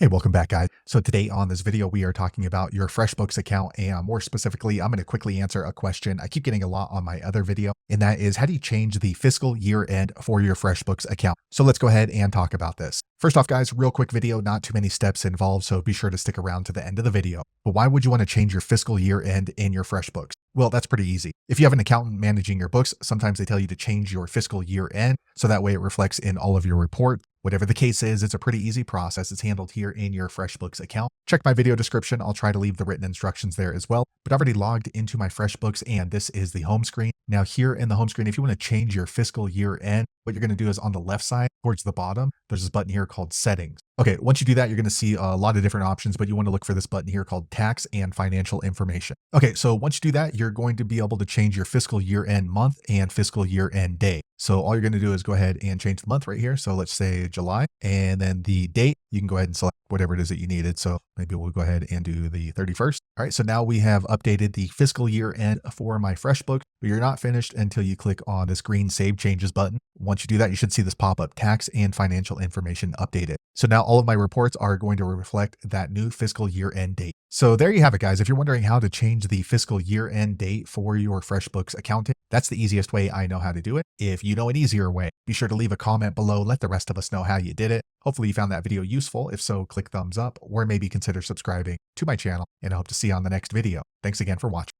Hey, welcome back, guys. So today on this video, we are talking about your FreshBooks account, and more specifically, I'm going to quickly answer a question I keep getting a lot on my other video, and that is, how do you change the fiscal year end for your FreshBooks account? So let's go ahead and talk about this. First off, guys, real quick video, not too many steps involved, so be sure to stick around to the end of the video. But why would you want to change your fiscal year end in your FreshBooks? Well, that's pretty easy. If you have an accountant managing your books, sometimes they tell you to change your fiscal year end, so that way it reflects in all of your reports. Whatever the case is, it's a pretty easy process. It's handled here in your FreshBooks account. Check my video description. I'll try to leave the written instructions there as well. But I've already logged into my FreshBooks, and this is the home screen. Now here in the home screen, if you want to change your fiscal year end, what you're going to do is on the left side towards the bottom, there's this button here called settings. Okay, once you do that, you're going to see a lot of different options, but you want to look for this button here called tax and financial information. Okay, so once you do that, you're going to be able to change your fiscal year end month and fiscal year end day. So all you're going to do is go ahead and change the month right here. So let's say July, and then the date, you can go ahead and select whatever it is that you needed. So maybe we'll go ahead and do the 31st. All right, so now we have updated the fiscal year end for my FreshBooks, but you're not finished until you click on this green Save Changes button. Once you do that, you should see this pop up, tax and financial information updated. So now all of my reports are going to reflect that new fiscal year end date. So there you have it, guys. If you're wondering how to change the fiscal year end date for your FreshBooks accounting, that's the easiest way I know how to do it. If you know an easier way, be sure to leave a comment below. Let the rest of us know how you did it. Hopefully you found that video useful. If so, click thumbs up or maybe consider subscribing to my channel, and I hope to see you on the next video. Thanks again for watching.